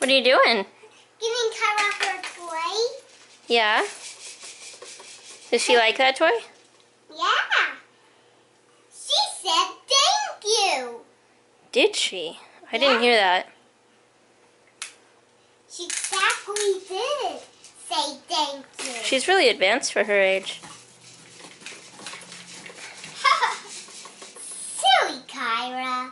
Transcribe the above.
What are you doing? Giving Kyra her toy. Yeah? Does she like that toy? Yeah. She said thank you. Did she? I didn't hear that. She exactly did say thank you. She's really advanced for her age. Silly Kyra.